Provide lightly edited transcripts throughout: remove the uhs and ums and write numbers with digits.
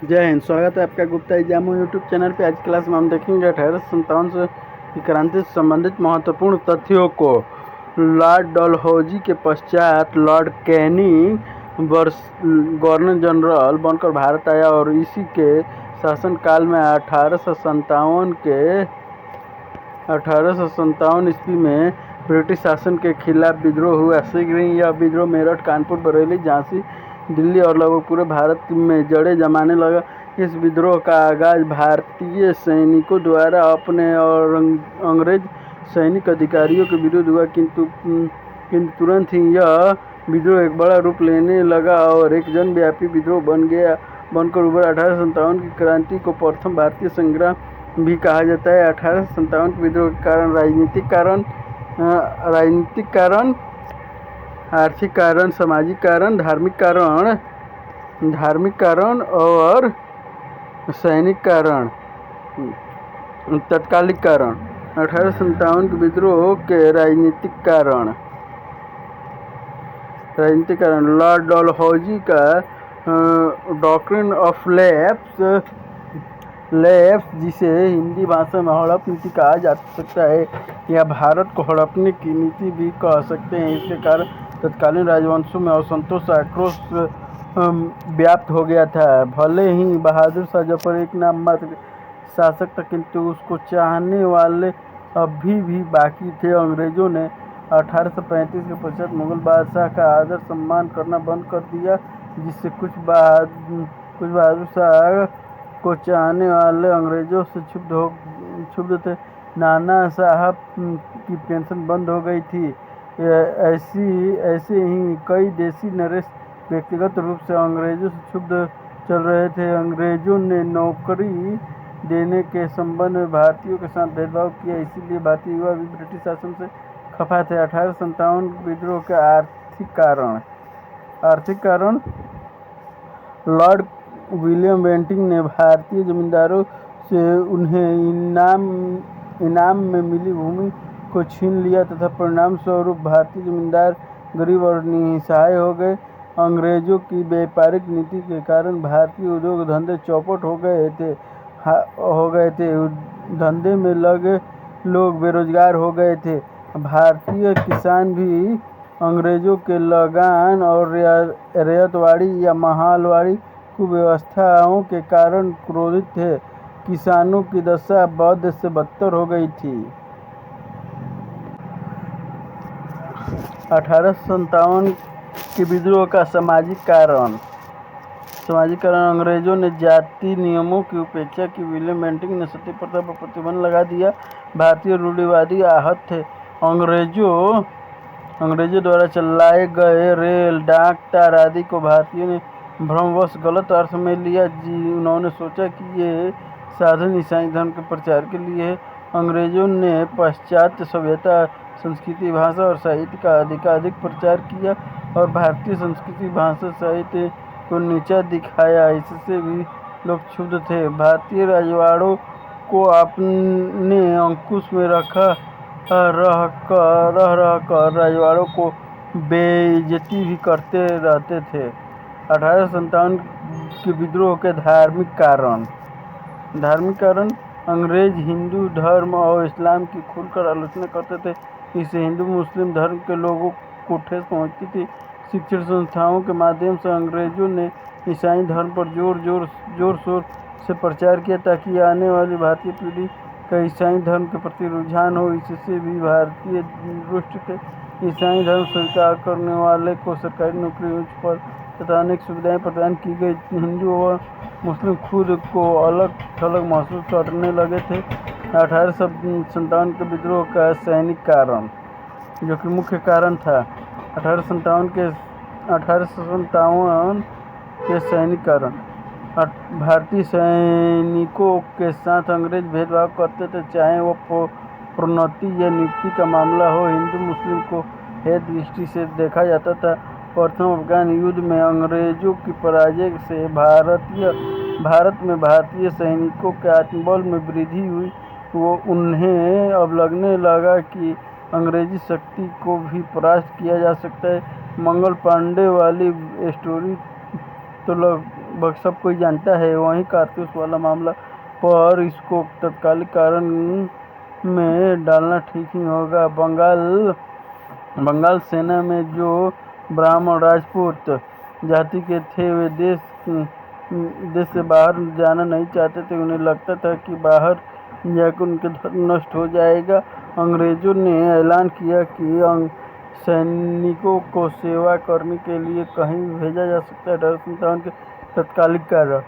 जय हिंद। स्वागत है आपका गुप्ता एग्जामो यूट्यूब चैनल पे। आज क्लास में हम देखेंगे 1857 की क्रांति से संबंधित महत्वपूर्ण तथ्यों को। लॉर्ड डलहौजी के पश्चात लॉर्ड कैनिंग गवर्नर जनरल बनकर भारत आया और इसी के शासनकाल में 1857 ईस्वी में ब्रिटिश शासन के खिलाफ विद्रोह हुआ। शीघ्र ही यह विद्रोह मेरठ, कानपुर, बरेली, झांसी, दिल्ली और लगभग पूरे भारत में जड़ें जमाने लगा। इस विद्रोह का आगाज भारतीय सैनिकों द्वारा अपने और अंग्रेज सैनिक अधिकारियों के विरुद्ध हुआ, किंतु तुरंत ही यह विद्रोह एक बड़ा रूप लेने लगा और एक जनव्यापी विद्रोह बनकर उभरा। 1857 की क्रांति को प्रथम भारतीय संग्राम भी कहा जाता है। 1857 के विद्रोह के कारण राजनीतिक कारण, आर्थिक कारण, सामाजिक कारण, धार्मिक कारण और सैनिक कारण, तत्कालिक कारण। 1857 के विद्रोह के राजनीतिक कारण लॉर्ड डलहौजी का डॉक्ट्रिन ऑफ लैप्स, जिसे हिंदी भाषा में हड़प नीति कहा जा सकता है या भारत को हड़पने की नीति भी कह सकते हैं। इसके कारण तत्कालीन राजवंशों में असंतोष, आक्रोश व्याप्त हो गया था। भले ही बहादुर शाह जफर एक नाम मात्र शासक था, किंतु उसको चाहने वाले अभी भी बाकी थे। अंग्रेजों ने 1835 के पश्चात मुगल बादशाह का आदर सम्मान करना बंद कर दिया, जिससे कुछ बहादुर शाह को चाहने वाले अंग्रेजों से क्षुब्ध थे। नाना साहब की पेंशन बंद हो गई थी। ऐसे ही कई देसी नरेश व्यक्तिगत रूप से अंग्रेजों से क्षुब्ध चल रहे थे। अंग्रेजों ने नौकरी देने के संबंध में भारतीयों के साथ भेदभाव किया, इसीलिए भारतीय युवा भी ब्रिटिश शासन से खफा थे। 1857 विद्रोह के आर्थिक कारण लॉर्ड विलियम बेंटिंक ने भारतीय जमींदारों से उन्हें इनाम में मिली भूमि को छीन लिया तथा परिणाम स्वरूप भारतीय जमींदार गरीब और निसहाय हो गए। अंग्रेजों की व्यापारिक नीति के कारण भारतीय उद्योग धंधे चौपट हो गए थे। धंधे में लगे लोग बेरोजगार हो गए थे। भारतीय किसान भी अंग्रेजों के लगान और रैयतवाड़ी या महालवाड़ी कुव्यवस्थाओं के कारण क्रोधित थे। किसानों की दशा बद से बदतर हो गई थी। 1857 के विद्रोह का सामाजिक कारण अंग्रेजों ने जाति नियमों की उपेक्षा की। विलियम बेंटिंक ने सती प्रथा पर प्रतिबंध लगा दिया। भारतीय रूढ़िवादी आहत थे। अंग्रेजों द्वारा चलाए गए रेल, डाक, तार आदि को भारतीयों ने भ्रमवश गलत अर्थ में लिया। उन्होंने सोचा कि ये साधन ईसाई धर्म के प्रचार के लिए है। अंग्रेजों ने पाश्चात्य सभ्यता, संस्कृति, भाषा और साहित्य का अधिकाधिक प्रचार किया और भारतीय संस्कृति, भाषा, साहित्य को नीचा दिखाया। इससे भी लोग क्षुब्ध थे। भारतीय राजवाड़ों को अपने अंकुश में रह कर राजवाड़ों को बेइज्जती भी करते रहते थे। 1857 के विद्रोह के धार्मिक कारण अंग्रेज हिंदू धर्म और इस्लाम की खुलकर आलोचना करते थे। इससे हिंदू मुस्लिम धर्म के लोगों को ठेस पहुंचती थी। शिक्षण संस्थाओं के माध्यम से अंग्रेजों ने ईसाई धर्म पर जोर शोर से प्रचार किया, ताकि आने वाली भारतीय पीढ़ी का ईसाई धर्म के प्रति रुझान हो। इससे भी भारतीय रुष्ट थे। ईसाई धर्म स्वीकार करने वाले को सरकारी नौकरी, उच्च पद तथा अनेक सुविधाएं प्रदान की गई। हिंदू व मुस्लिम खुद को अलग थलग महसूस करने लगे थे। 1857 के विद्रोह का सैनिक कारण, जो कि मुख्य कारण था। 1857 के सैनिक कारण भारतीय सैनिकों के साथ अंग्रेज भेदभाव करते थे, चाहे वो प्रोन्नति या नियुक्ति का मामला हो। हिंदू मुस्लिम को हेय दृष्टि से देखा जाता था। प्रथम अफगान युद्ध में अंग्रेजों की पराजय से भारत में भारतीय सैनिकों के आत्मबल में वृद्धि हुई। उन्हें अब लगने लगा कि अंग्रेजी शक्ति को भी परास्त किया जा सकता है। मंगल पांडे वाली स्टोरी तो सब कोई जानता है। वहीं कारतूस वाला मामला पर इसको तत्कालिक कारण में डालना ठीक ही होगा। बंगाल सेना में जो ब्राह्मण राजपूत जाति के थे वे देश से बाहर जाना नहीं चाहते थे। उन्हें लगता था कि बाहर जाकर उनका धर्म नष्ट हो जाएगा। अंग्रेजों ने ऐलान किया कि सैनिकों को सेवा करने के लिए कहीं भेजा जा सकता है। 1857 के तत्कालिक कारण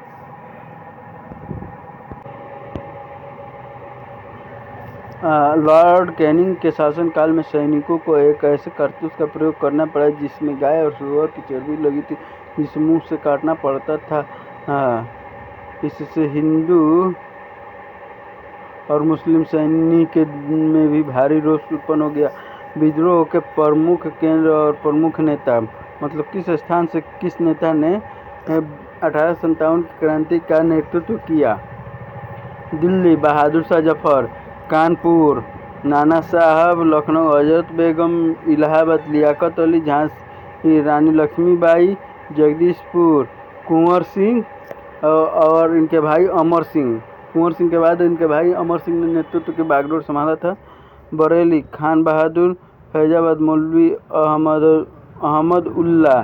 लॉर्ड कैनिंग के शासनकाल में सैनिकों को एक ऐसे कारतूस का प्रयोग करना पड़ा जिसमें गाय और सूअर की चर्बी लगी थी, जिसे मुंह से काटना पड़ता था। इससे हिंदू और मुस्लिम सैनिक में भी भारी रोष उत्पन्न हो गया। विद्रोह के प्रमुख केंद्र और प्रमुख नेता, मतलब किस स्थान से किस नेता ने 1857 की क्रांति का नेतृत्व किया? दिल्ली बहादुर शाह जफर, कानपुर नाना साहब, लखनऊ हजरत बेगम, इलाहाबाद लियाकत अली, झांसी रानी लक्ष्मीबाई, जगदीशपुर कुंवर सिंह और इनके भाई अमर सिंह। कुंवर सिंह के बाद इनके भाई अमर सिंह ने नेतृत्व के बागडोर संभाला था। बरेली खान बहादुर, फैजाबाद मौलवी अहमद उल्ला,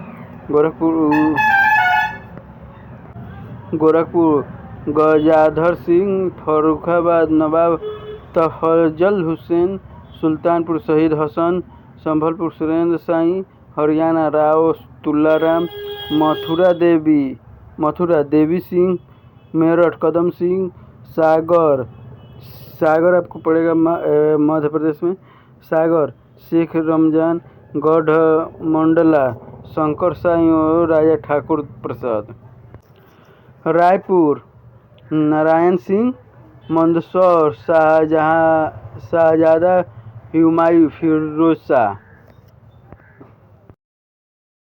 गोरखपुर गजाधर सिंह, फर्रुखाबाद नवाब तफजल हुसैन, सुल्तानपुर शहीद हसन, संभलपुर सुरेंद्र साई, हरियाणा राव तुलाराम, मथुरा देवी सिंह, मेरठ कदम सिंह, सागर आपको पड़ेगा मध्य प्रदेश में, सागर शेख रमजान, गढ़ मंडला शंकर साई और राजा ठाकुर प्रसाद। रायपुर नारायण सिंह, मंदसौर शाहजादा हुमायूं फिरोज शाह।